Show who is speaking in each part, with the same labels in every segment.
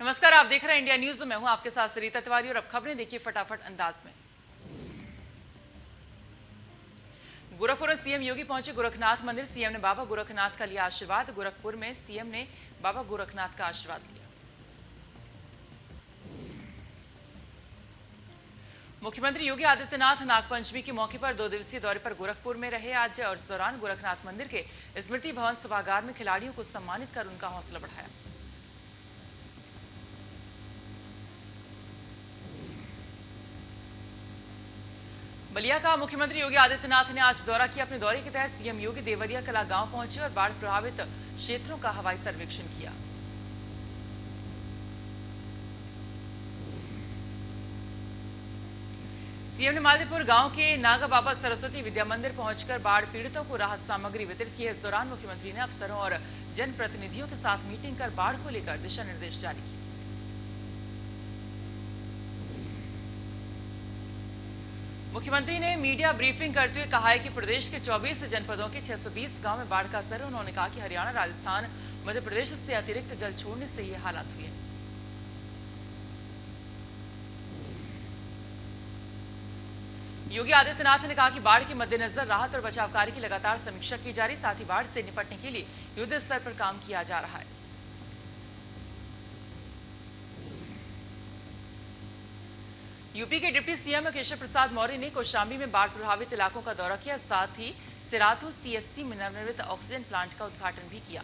Speaker 1: नमस्कार, आप देख रहे हैं इंडिया न्यूज। मैं हूं आपके साथ सरिता तिवारी और अब खबरें देखिए फटाफट अंदाज में। गोरखपुर में सीएम योगी पहुंचे गोरखनाथ मंदिर। सीएम ने बाबा गोरखनाथ का लिया आशीर्वाद। गोरखपुर में सीएम ने बाबा गोरखनाथ का आशीर्वाद लिया। मुख्यमंत्री योगी आदित्यनाथ नागपंचमी के मौके पर 2 दिवसीय दौरे पर गोरखपुर में रहे आज और इस दौरान गोरखनाथ मंदिर के स्मृति भवन सभागार में खिलाड़ियों को सम्मानित कर उनका हौसला बढ़ाया। बलिया का मुख्यमंत्री योगी आदित्यनाथ ने आज दौरा किया। अपने दौरे के तहत सीएम योगी देवरिया कला गांव पहुंचे और बाढ़ प्रभावित क्षेत्रों का हवाई सर्वेक्षण किया। सीएम ने मालदीपुर गांव के नागा बाबा सरस्वती विद्या मंदिर पहुंचकर बाढ़ पीड़ितों को राहत सामग्री वितरित की। इस दौरान मुख्यमंत्री ने अफसरों और जनप्रतिनिधियों के साथ मीटिंग कर बाढ़ को लेकर दिशा निर्देश जारी किए। मुख्यमंत्री ने मीडिया ब्रीफिंग करते हुए कहा है कि प्रदेश के 24 जनपदों के 620 गांव में बाढ़ का असर है। उन्होंने कहा कि हरियाणा, राजस्थान, मध्य प्रदेश से अतिरिक्त जल छोड़ने से ये हालात हुए हैं। योगी आदित्यनाथ ने कहा कि बाढ़ के मद्देनजर राहत और बचाव कार्य की लगातार समीक्षा की जा रही, साथ ही बाढ़ से निपटने के लिए युद्ध स्तर पर काम किया जा रहा है। यूपी के डिप्टी सीएम केशव प्रसाद मौर्य ने कौशाम्बी में बाढ़ प्रभावित इलाकों का दौरा किया, साथ ही सिराथू सीएचसी में नवनिर्मित ऑक्सीजन प्लांट का उद्घाटन भी किया।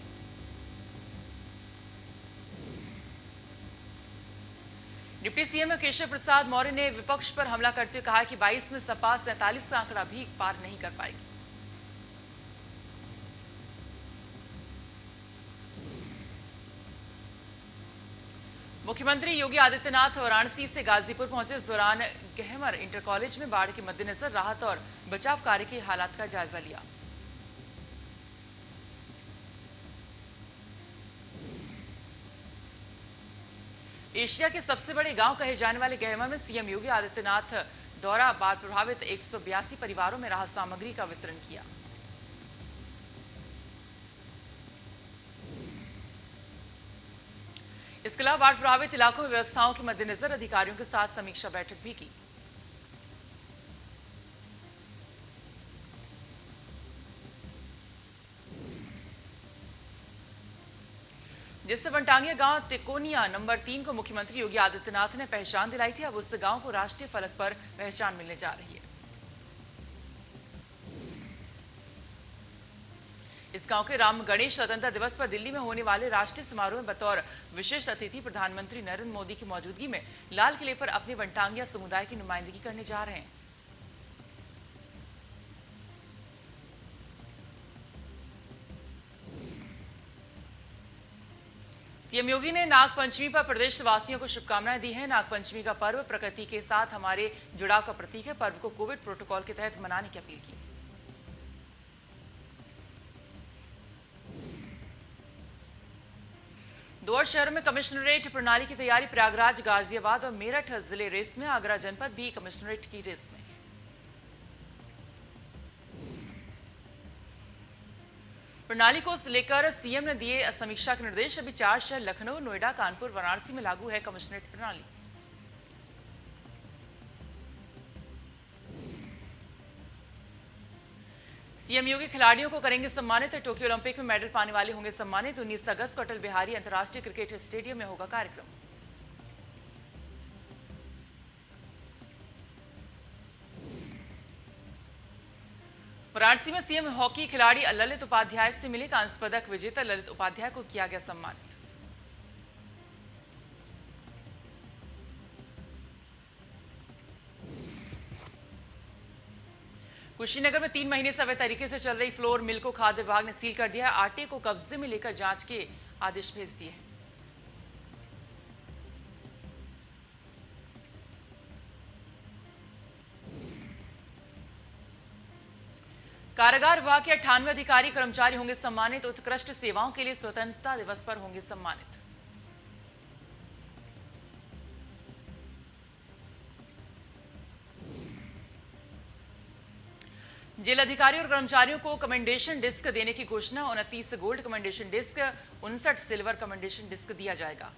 Speaker 1: डिप्टी सीएम केशव प्रसाद मौर्य ने विपक्ष पर हमला करते हुए कहा कि 22 में सपा 47 का आंकड़ा भी पार नहीं कर पाएगी। मुख्यमंत्री योगी आदित्यनाथ वाराणसी से गाजीपुर पहुंचे। इस दौरान गहमर इंटर कॉलेज में बाढ़ के मद्देनजर राहत और बचाव कार्य के हालात का जायजा लिया। एशिया के सबसे बड़े गांव कहे जाने वाले गहमर में सीएम योगी आदित्यनाथ द्वारा बाढ़ प्रभावित 182 परिवारों में राहत सामग्री का वितरण किया। इसके अलावा बाढ़ प्रभावित इलाकों में व्यवस्थाओं के मद्देनजर अधिकारियों के साथ समीक्षा बैठक भी की। जिससे वनटांगिया गांव तिकोनिया नंबर 3 को मुख्यमंत्री योगी आदित्यनाथ ने पहचान दिलाई थी। अब उस गांव को राष्ट्रीय फलक पर पहचान मिलने जा रही है। इस गांव के राम गणेश स्वतंत्रता दिवस पर दिल्ली में होने वाले राष्ट्रीय समारोह में बतौर विशेष अतिथि प्रधानमंत्री नरेंद्र मोदी की मौजूदगी में लाल किले पर अपने वनटांगिया समुदाय की नुमाइंदगी करने जा रहे हैं। सीएम योगी ने नागपंचमी पर प्रदेश वासियों को शुभकामनाएं दी हैं। नागपंचमी का पर्व प्रकृति के साथ हमारे जुड़ाव का प्रतीक है। पर्व को कोविड प्रोटोकॉल के तहत मनाने की अपील की। दो शहरों में कमिश्नरेट प्रणाली की तैयारी। प्रयागराज, गाजियाबाद और मेरठ जिले रेस में। आगरा जनपद भी कमिश्नरेट की रेस में। प्रणाली को लेकर सीएम ने दिए समीक्षा के निर्देश। अभी 4 शहर लखनऊ, नोएडा, कानपुर, वाराणसी में लागू है कमिश्नरेट प्रणाली। सीएम योगी खिलाड़ियों को करेंगे सम्मानित। टोक्यो ओलंपिक में मेडल पाने वाले होंगे सम्मानित। 19 अगस्त को अटल बिहारी अंतर्राष्ट्रीय क्रिकेट स्टेडियम में होगा कार्यक्रम। वाराणसी में सीएम हॉकी खिलाड़ी ललित उपाध्याय से मिले। कांस्य पदक विजेता ललित उपाध्याय को किया गया सम्मानित। कुशीनगर में 3 महीने से अवैध तरीके से चल रही फ्लोर मिल को खाद्य विभाग ने सील कर दिया है। आटे को कब्जे में लेकर जांच के आदेश भेज दिए हैं। कारागार विभाग के 98 अधिकारी कर्मचारी होंगे सम्मानित। उत्कृष्ट सेवाओं के लिए स्वतंत्रता दिवस पर होंगे सम्मानित। जेल अधिकारी और कर्मचारियों को कमेंडेशन डिस्क देने की घोषणा। 29 gold commendation disc, 59 silver commendation disc दिया जाएगा।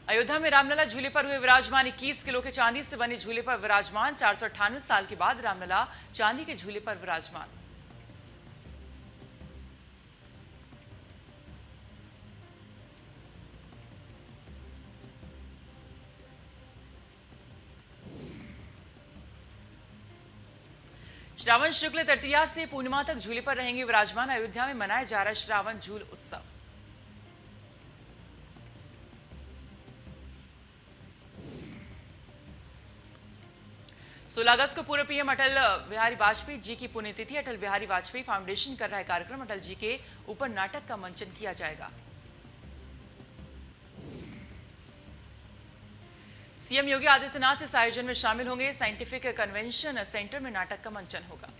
Speaker 1: अयोध्या में रामलला झूले पर हुए विराजमान 21 किलो के चांदी से बने झूले पर विराजमान 498 साल के बाद रामलला चांदी के झूले पर विराजमान। श्रावण शुक्ल तृतीया से पूर्णिमा तक झूले पर रहेंगे विराजमान। अयोध्या में मनाया जा रहा श्रावण झूल उत्सव। सोलह अगस्त को पूर्व पीएम अटल बिहारी वाजपेयी जी की पुण्यतिथि। अटल बिहारी वाजपेयी फाउंडेशन कर रहा है कार्यक्रम। अटल जी के ऊपर नाटक का मंचन किया जाएगा। सीएम योगी आदित्यनाथ इस आयोजन में शामिल होंगे। साइंटिफिक कन्वेंशन सेंटर में नाटक का मंचन होगा।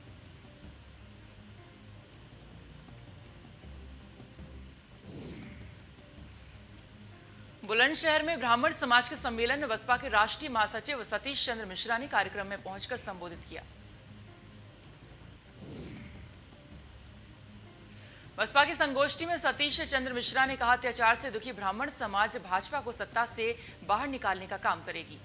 Speaker 1: बुलंदशहर में ब्राह्मण समाज के सम्मेलन में बसपा के राष्ट्रीय महासचिव सतीश चंद्र मिश्रा ने कार्यक्रम में पहुंचकर संबोधित किया। बसपा की संगोष्ठी में सतीश चंद्र मिश्रा ने कहा, अत्याचार से दुखी ब्राह्मण समाज भाजपा को सत्ता से बाहर निकालने का काम करेगी।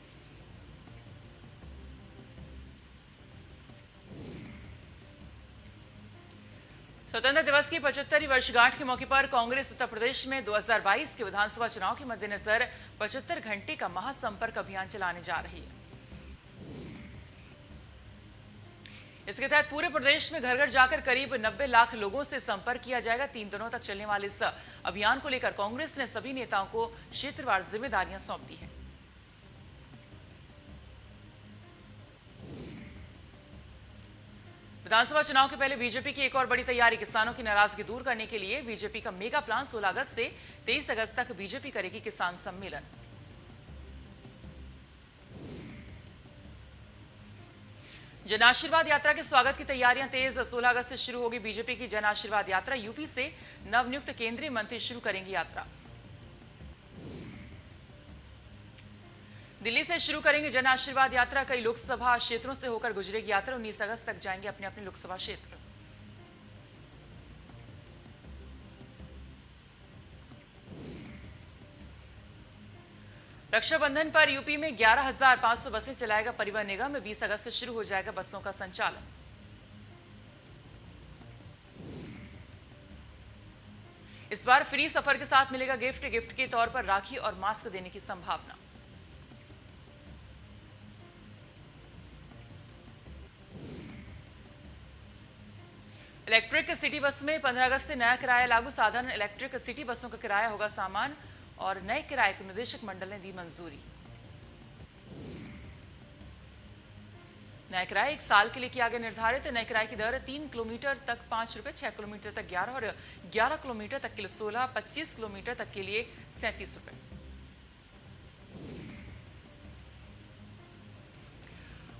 Speaker 1: स्वतंत्रता दिवस की 75वीं वर्षगांठ के मौके पर कांग्रेस उत्तर प्रदेश में 2022 के विधानसभा चुनाव के मद्देनजर 75 घंटे का महासंपर्क अभियान चलाने जा रही है। इसके तहत पूरे प्रदेश में घर घर जाकर करीब 90 लाख लोगों से संपर्क किया जाएगा। 3 दिनों तक चलने वाले इस अभियान को लेकर कांग्रेस ने सभी नेताओं को क्षेत्रवार जिम्मेदारियां सौंप दी हैं। विधानसभा चुनाव के पहले बीजेपी की एक और बड़ी तैयारी। किसानों की नाराजगी दूर करने के लिए बीजेपी का मेगा प्लान 16 अगस्त से 23 अगस्त तक बीजेपी करेगी किसान सम्मेलन। जन आशीर्वाद यात्रा के स्वागत की तैयारियां तेज। 16 अगस्त से शुरू होगी बीजेपी की जन आशीर्वाद यात्रा। यूपी से नवनियुक्त केंद्रीय मंत्री शुरू करेंगे यात्रा। दिल्ली से शुरू करेंगे जन आशीर्वाद यात्रा। कई लोकसभा क्षेत्रों से होकर गुजरेगी यात्रा। 19 अगस्त तक जाएंगे अपने अपने लोकसभा क्षेत्र। रक्षाबंधन पर यूपी में 11,500 बसें चलाएगा परिवहन निगम। 20 अगस्त से शुरू हो जाएगा बसों का संचालन। इस बार फ्री सफर के साथ मिलेगा गिफ्ट। गिफ्ट के तौर पर राखी और मास्क देने की संभावना। इलेक्ट्रिक सिटी बस में 15 अगस्त से नया किराया लागू। साधारण इलेक्ट्रिक सिटी बसों का किराया होगा सामान और नए किराए को निदेशक मंडल ने दी मंजूरी। नया किराया 1 साल के लिए किया गया निर्धारित। नए किराए की दर 3 किलोमीटर तक 5 रुपए, 6 किलोमीटर तक 11 और 11 किलोमीटर तक के लिए 16, 25 किलोमीटर तक के लिए 37 रुपए।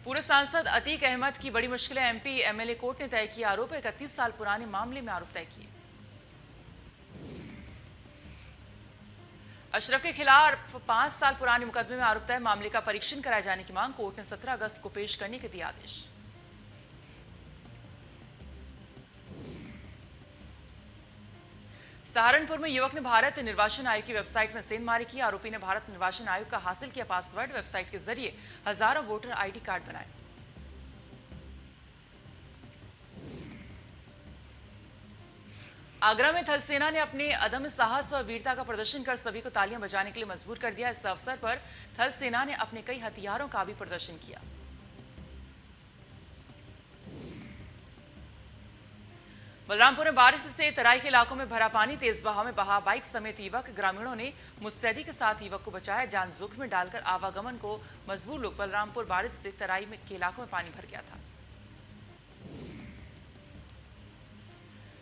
Speaker 1: पूर्व सांसद अतीक अहमद की बड़ी मुश्किलें। एमपी एमएलए कोर्ट ने तय किया आरोप। 31 साल पुराने मामले में आरोप तय किए। अशरफ के खिलाफ 5 साल पुराने मुकदमे में आरोप तय। मामले का परीक्षण कराए जाने की मांग। कोर्ट ने 17 अगस्त को पेश करने के दिए आदेश। सहारनपुर में युवक ने भारत निर्वाचन आयोग की वेबसाइट में सेंधमारी की। आरोपी ने भारत निर्वाचन आयोग का हासिल किया पासवर्ड। वेबसाइट के जरिए हजारों वोटर आईडी कार्ड बनाए। आगरा में थल सेना ने अपने अदम्य साहस और वीरता का प्रदर्शन कर सभी को तालियां बजाने के लिए मजबूर कर दिया। इस अवसर पर थल सेना ने अपने कई हथियारों का भी प्रदर्शन किया। बलरामपुर में बारिश से तराई के इलाकों में भरा पानी। तेज बहाव में बहा बाइक समेत युवक। ग्रामीणों ने मुस्तैदी के साथ युवक को बचाया। जान जोखिम में डालकर आवागमन को मजबूर लोग। बलरामपुर बारिश से तराई के इलाकों में पानी भर गया था।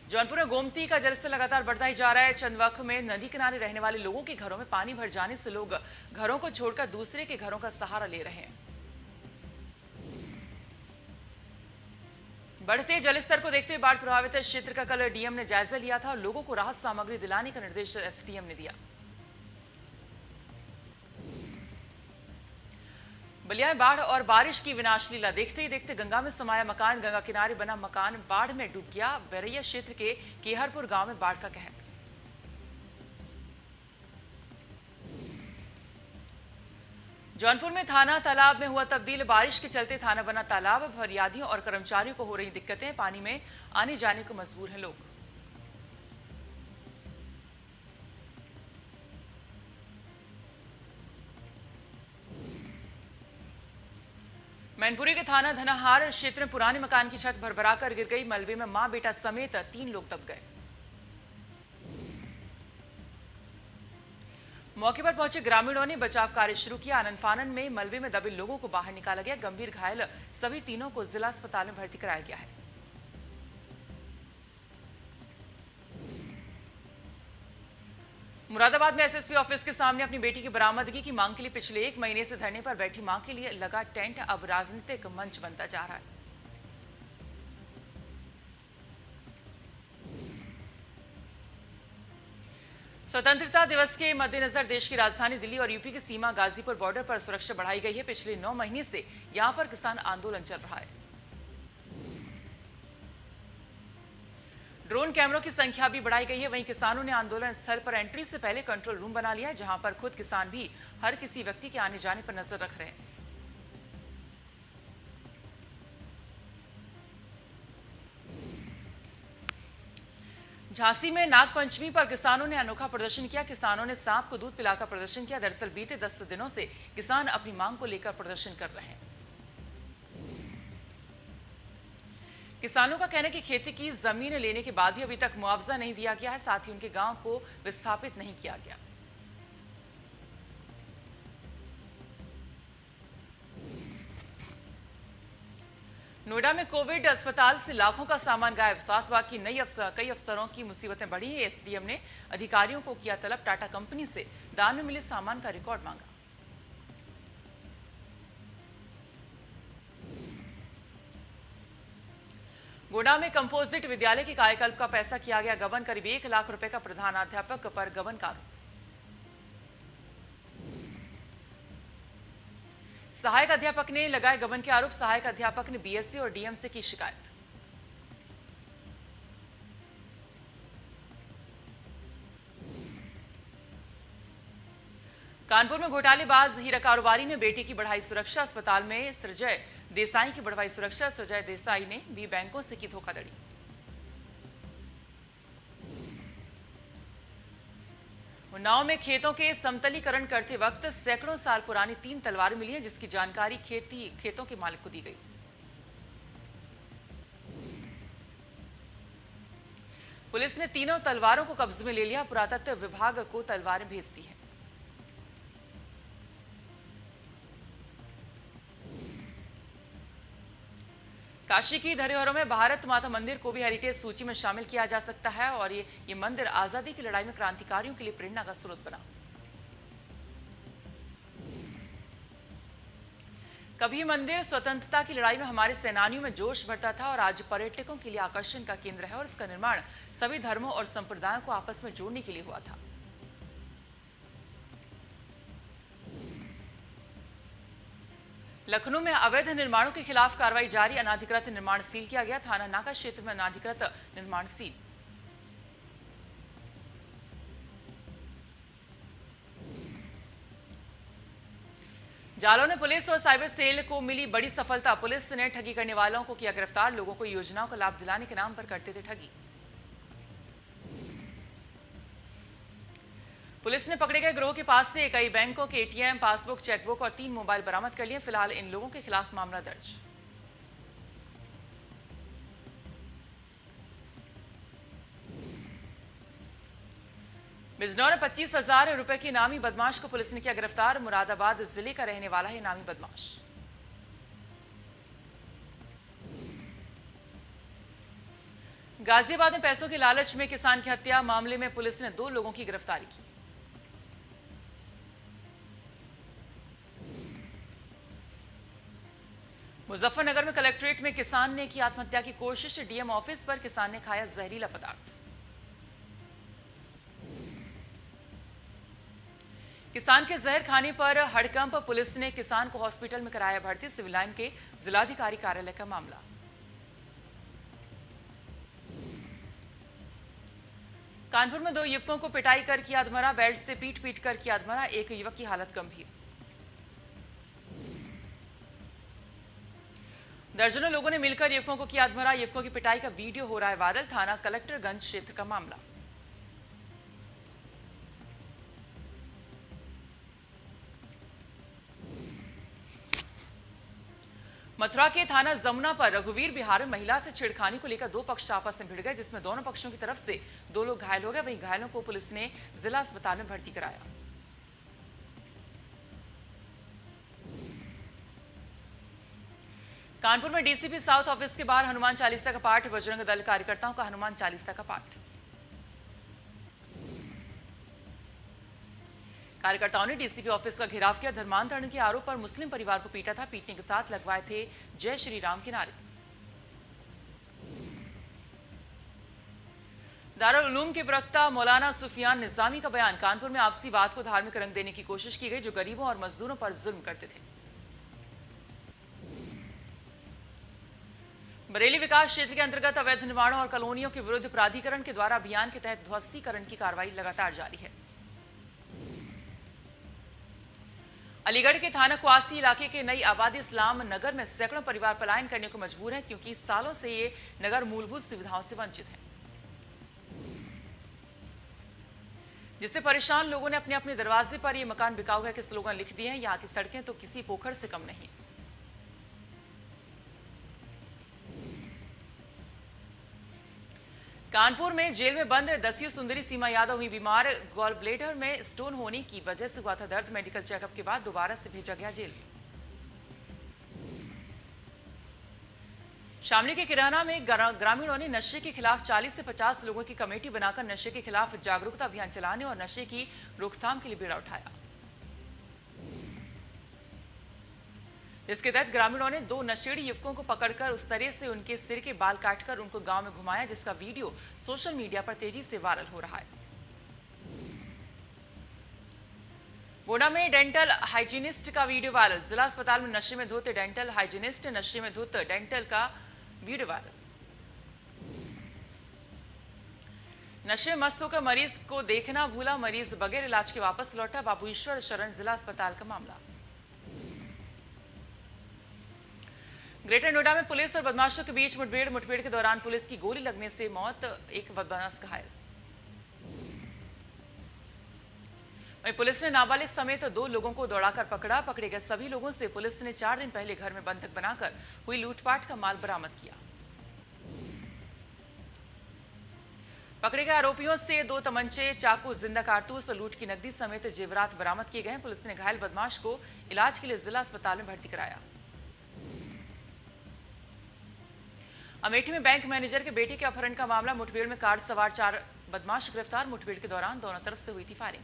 Speaker 1: जौनपुर में गोमती का जलस्तर लगातार बढ़ता ही जा रहा है। चंदवक में नदी किनारे रहने वाले लोगों के घरों में पानी भर जाने से लोग घरों को छोड़कर दूसरे के घरों का सहारा ले रहे हैं। बढ़ते जलस्तर को देखते हुए बाढ़ प्रभावित क्षेत्र का कल डीएम ने जायजा लिया था और लोगों को राहत सामग्री दिलाने का निर्देश एसडीएम ने दिया। बलिया में बाढ़ और बारिश की विनाश लीला। देखते ही देखते गंगा में समाया मकान। गंगा किनारे बना मकान बाढ़ में डूब गया। बैरैया क्षेत्र के केहरपुर गांव में बाढ़ का कहर। जौनपुर में थाना तालाब में हुआ तब्दील। बारिश के चलते थाना बना तालाब। फरियादियों और कर्मचारियों को हो रही दिक्कतें। पानी में आने जाने को मजबूर हैं लोग। मैनपुरी के थाना धनाहार क्षेत्र में पुराने मकान की छत भरभराकर गिर गई। मलबे में मां बेटा समेत 3 लोग दब गए। मौके पर पहुंचे ग्रामीणों ने बचाव कार्य शुरू किया। आनन फानन में मलबे में दबे लोगों को बाहर निकाला गया। गंभीर घायल सभी तीनों को जिला अस्पताल में भर्ती कराया गया है। मुरादाबाद में एसएसपी ऑफिस के सामने अपनी बेटी की बरामदगी की मांग के लिए पिछले 1 महीने से धरने पर बैठी मां के लिए लगा टेंट अब राजनीतिक मंच बनता जा रहा है। स्वतंत्रता दिवस के मद्देनजर देश की राजधानी दिल्ली और यूपी की सीमा गाजीपुर बॉर्डर पर सुरक्षा बढ़ाई गई है। पिछले 9 महीने से यहां पर किसान आंदोलन चल रहा है। ड्रोन कैमरों की संख्या भी बढ़ाई गई है। वहीं किसानों ने आंदोलन स्थल पर एंट्री से पहले कंट्रोल रूम बना लिया है, जहां पर खुद किसान भी हर किसी व्यक्ति के आने जाने पर नजर रख रहे हैं। झांसी में नागपंचमी पर किसानों ने अनोखा प्रदर्शन किया। किसानों ने सांप को दूध पिलाकर प्रदर्शन किया। दरअसल बीते 10 दिनों से किसान अपनी मांग को लेकर प्रदर्शन कर रहे हैं। किसानों का कहना है कि खेती की जमीन लेने के बाद भी अभी तक मुआवजा नहीं दिया गया है। साथ ही उनके गांव को विस्थापित नहीं किया गया। नोएडा में कोविड अस्पताल से लाखों का सामान गायब। स्वास्थ्य विभाग की कई अफसरों की मुसीबतें बढ़ी है। एसडीएम ने अधिकारियों को किया तलब। टाटा कंपनी से दान में मिले सामान का रिकॉर्ड मांगा। गोंडा में कंपोजिट विद्यालय के कायाकल्प का पैसा किया गया गबन। करीब 1 लाख रुपए का प्रधानाध्यापक पर गबन का आरोप। सहायक अध्यापक ने लगाए गबन के आरोप। सहायक अध्यापक ने बीएससी और डीएम से की शिकायत। कानपुर में घोटालेबाज हीरा कारोबारी ने बेटी की बढ़ाई सुरक्षा। अस्पताल में सृजय देसाई की बढ़वाई सुरक्षा। सृजय देसाई ने भी बैंकों से की धोखाधड़ी। उन्नाव में खेतों के समतलीकरण करते वक्त सैकड़ों साल पुरानी 3 तलवारें मिली हैं, जिसकी जानकारी खेतों के मालिक को दी गई। पुलिस ने तीनों तलवारों को कब्जे में ले लिया। पुरातत्व विभाग को तलवारें भेज दी हैं। काशी की धरोहरों में भारत माता मंदिर को भी हेरिटेज सूची में शामिल किया जा सकता है और ये मंदिर आजादी की लड़ाई में क्रांतिकारियों के लिए प्रेरणा का स्रोत बना। कभी मंदिर स्वतंत्रता की लड़ाई में हमारे सेनानियों में जोश भरता था और आज पर्यटकों के लिए आकर्षण का केंद्र है और इसका निर्माण सभी धर्मों और संप्रदायों को आपस में जोड़ने के लिए हुआ था। लखनऊ में अवैध निर्माणों के खिलाफ कार्रवाई जारी। अनाधिकृत निर्माण सील किया गया। थाना नाका क्षेत्र में अनाधिकृत निर्माण सील। जालौन में पुलिस और साइबर सेल को मिली बड़ी सफलता। पुलिस ने ठगी करने वालों को किया गिरफ्तार। लोगों को योजनाओं का लाभ दिलाने के नाम पर करते थे ठगी। पुलिस ने पकड़े गए गिरोह के पास से कई बैंकों के एटीएम, पासबुक, चेकबुक और 3 मोबाइल बरामद कर लिए। फिलहाल इन लोगों के खिलाफ मामला दर्ज। बिजनौर में 25,000 रुपए के इनामी बदमाश को पुलिस ने किया गिरफ्तार। मुरादाबाद जिले का रहने वाला है इनामी बदमाश। गाजियाबाद में पैसों के लालच में किसान की हत्या मामले में पुलिस ने 2 लोगों की गिरफ्तारी की। मुजफ्फरनगर में कलेक्ट्रेट में किसान ने की आत्महत्या की कोशिश। डीएम ऑफिस पर किसान ने खाया जहरीला पदार्थ। किसान के जहर खाने पर हड़कंप। पुलिस ने किसान को हॉस्पिटल में कराया भर्ती। सिविल लाइन के जिलाधिकारी कार्यालय का मामला। कानपुर में 2 युवकों को पिटाई कर किया अधमरा। बेल्ट से पीट कर किया अधमरा। एक युवक की हालत गंभीर। दर्जनों लोगों ने मिलकर युवकों को किया अधमरा। युवकों की पिटाई का वीडियो हो रहा है वायरल। थाना कलेक्टरगंज क्षेत्र का मामला। मथुरा के थाना जमुना पर रघुवीर बिहार में महिला से छेड़खानी को लेकर दो पक्ष आपस में भिड़ गए, जिसमें दोनों पक्षों की तरफ से दो लोग घायल हो गए। वहीं घायलों को पुलिस ने जिला अस्पताल में भर्ती कराया। कानपुर में डीसीपी साउथ ऑफिस के बाहर हनुमान चालीसा का पाठ। बजरंग दल कार्यकर्ताओं का हनुमान चालीसा का पाठ। कार्यकर्ताओं ने डीसीपी ऑफिस का घेराव किया। धर्मांतरण के आरोप पर मुस्लिम परिवार को पीटा था। पीटने के साथ लगवाए थे जय श्री राम के नारे। दारुल उलूम के प्रवक्ता मौलाना सुफियान निजामी का बयान। कानपुर में आपसी बात को धार्मिक रंग देने की कोशिश की गई, जो गरीबों और मजदूरों पर जुल्म करते थे। बरेली विकास क्षेत्र के अंतर्गत अवैध निर्माणों और कॉलोनियों के विरुद्ध प्राधिकरण के द्वारा अभियान के तहत ध्वस्तीकरण की कार्रवाई लगातार जारी है। अलीगढ़ के थाना क्वासी इलाके के नई आबादी इस्लाम नगर में सैकड़ों परिवार पलायन करने को मजबूर हैं, क्योंकि सालों से ये नगर मूलभूत सुविधाओं से वंचित है, जिससे परेशान लोगों ने अपने अपने दरवाजे पर ये मकान बिकाऊ है के स्लोगन लिख दिए हैं। यहाँ की सड़कें तो किसी पोखर से कम नहीं। कानपुर में जेल में बंद 10वीं सुंदरी सीमा यादव हुई बीमार। गॉल ब्लेडर में स्टोन होने की वजह से हुआ था दर्द। मेडिकल चेकअप के बाद दोबारा से भेजा गया जेल। शामली के किराना में ग्रामीणों ने नशे के खिलाफ 40 से 50 लोगों की कमेटी बनाकर नशे के खिलाफ जागरूकता अभियान चलाने और नशे की रोकथाम के लिए बीड़ा उठाया। इसके तहत ग्रामीणों ने दो नशेड़ी युवकों को पकड़कर उस तरह से उनके सिर के बाल काटकर उनको गांव में घुमाया, जिसका वीडियो सोशल मीडिया पर तेजी से वायरल हो रहा है। गोंडा में डेंटल हाइजीनिस्ट का वीडियो वायरल। जिला अस्पताल में नशे में धुत डेंटल हाइजीनिस्ट, नशे में धुत डेंटल का वीडियो वायरल। नशे में मस्त होकर मरीज को देखना भूला, मरीज बगैर इलाज के वापस लौटा। बाबू ईश्वर शरण जिला अस्पताल का मामला। ग्रेटर नोएडा में पुलिस और बदमाशों के बीच मुठभेड़ के दौरान पुलिस की गोली लगने से मौत, एक बदमाश घायल। वहीं पुलिस ने नाबालिग समेत दो लोगों को दौड़ाकर पकड़ा। पकड़े गए सभी लोगों से पुलिस ने 4 दिन पहले घर में बंधक बनाकर हुई लूटपाट का माल बरामद किया। पकड़े गए आरोपियों से 2 तमंचे, चाकू, जिंदा कारतूस और लूट की नकदी समेत जेवरात बरामद किए गए। पुलिस ने घायल बदमाश को इलाज के लिए जिला अस्पताल में भर्ती कराया। अमेठी में बैंक मैनेजर के बेटे के अपहरण का मामला। मुठभेड़ में कार सवार 4 बदमाश गिरफ्तार। मुठभेड़ के दौरान दोनों तरफ से हुई थी फायरिंग।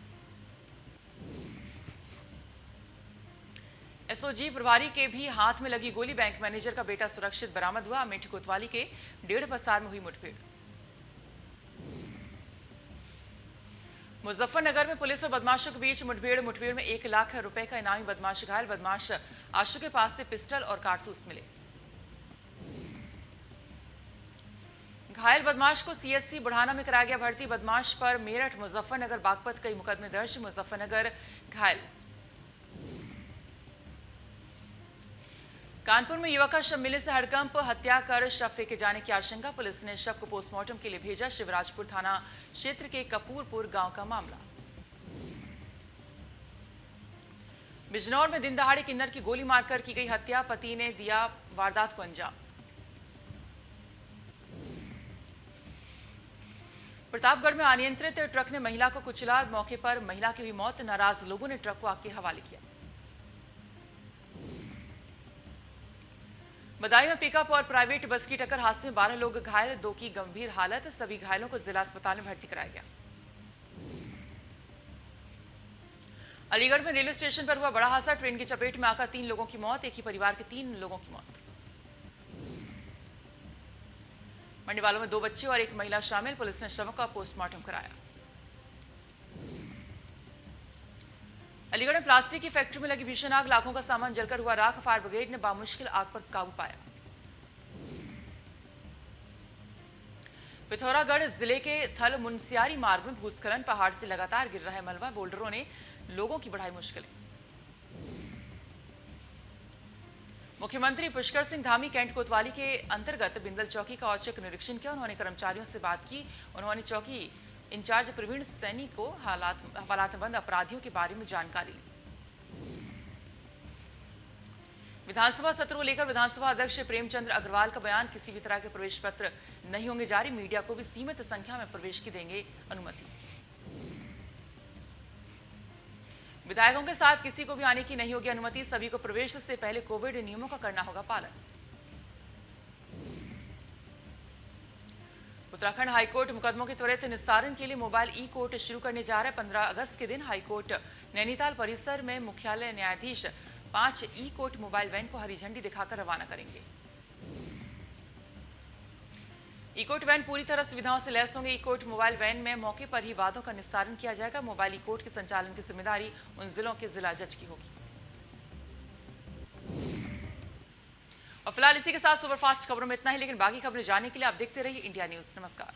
Speaker 1: एसओजी प्रभारी के भी हाथ में लगी गोली। बैंक मैनेजर का बेटा सुरक्षित बरामद हुआ। अमेठी कोतवाली के 1.5 पसार में हुई मुठभेड़। मुजफ्फरनगर में पुलिस और बदमाशों के बीच मुठभेड़ में 1 लाख रुपए का इनामी बदमाश घायल। बदमाश आशु के पास से पिस्टल और कारतूस मिले। घायल बदमाश को सीएससी बुढ़ाना में कराया गया भर्ती। बदमाश पर मेरठ, मुजफ्फरनगर, बागपत कई मुकदमे दर्ज। मुजफ्फरनगर घायल। कानपुर में युवक का शव मिलने से हड़कंप, हत्या कर शव फेंके जाने की आशंका। पुलिस ने शव को पोस्टमार्टम के लिए भेजा। शिवराजपुर थाना क्षेत्र के कपूरपुर गांव का मामला। बिजनौर में दिन दहाड़े किन्नर की गोली मारकर की गई हत्या। पति ने दिया वारदात को अंजाम। प्रतापगढ़ में अनियंत्रित ट्रक ने महिला को कुचला। मौके पर महिला की हुई मौत। नाराज लोगों ने ट्रक को आग के हवाले किया। बदायूं में पिकअप और प्राइवेट बस की टक्कर, हादसे में 12 लोग घायल, 2 की गंभीर हालत। सभी घायलों को जिला अस्पताल में भर्ती कराया गया। अलीगढ़ में रेलवे स्टेशन पर हुआ बड़ा हादसा। ट्रेन की चपेट में आकर 3 लोगों की मौत। एक ही परिवार के 3 लोगों की मौत। मरने वालों में 2 बच्चे और 1 महिला शामिल। पुलिस ने शवों का पोस्टमार्टम कराया। अलीगढ़ में प्लास्टिक की फैक्ट्री में लगी भीषण आग, लाखों का सामान जलकर हुआ राख। फायर ब्रिगेड ने बामुश्किल आग पर काबू पाया। पिथौरागढ़ जिले के थल मुनस्यारी मार्ग में भूस्खलन, पहाड़ से लगातार गिर रहा है मलबा। बोल्डरों ने लोगों की बढ़ाई मुश्किलें। मुख्यमंत्री पुष्कर सिंह धामी कैंट कोतवाली के अंतर्गत बिंदल चौकी का औचक निरीक्षण किया। उन्होंने कर्मचारियों से बात की। उन्होंने चौकी इंचार्ज प्रवीण सैनी को हालातबंद अपराधियों के बारे में जानकारी ली। विधानसभा सत्र को लेकर विधानसभा अध्यक्ष प्रेमचंद अग्रवाल का बयान, किसी भी तरह के प्रवेश पत्र नहीं होंगे जारी, मीडिया को भी सीमित संख्या में प्रवेश की देंगे अनुमति। विधायकों के साथ किसी को भी आने की नहीं होगी अनुमति, सभी को प्रवेश से पहले कोविड नियमों का करना होगा पालन। उत्तराखंड हाईकोर्ट मुकदमों के त्वरित निस्तारण के लिए मोबाइल ई कोर्ट शुरू करने जा रहा है। 15 अगस्त के दिन हाईकोर्ट नैनीताल परिसर में मुख्यालय न्यायाधीश 5 ई कोर्ट मोबाइल वैन को हरी झंडी दिखाकर रवाना करेंगे। ई कोर्ट वैन पूरी तरह सुविधाओं से लैस होंगे। ई कोर्ट मोबाइल वैन में मौके पर ही वादों का निस्तारण किया जाएगा। मोबाइल ई कोर्ट के संचालन की जिम्मेदारी उन जिलों के जिला जज की होगी। और फिलहाल इसी के साथ सुपरफास्ट खबरों में इतना ही, लेकिन बाकी खबरें जानने के लिए आप देखते रहिए इंडिया न्यूज। नमस्कार।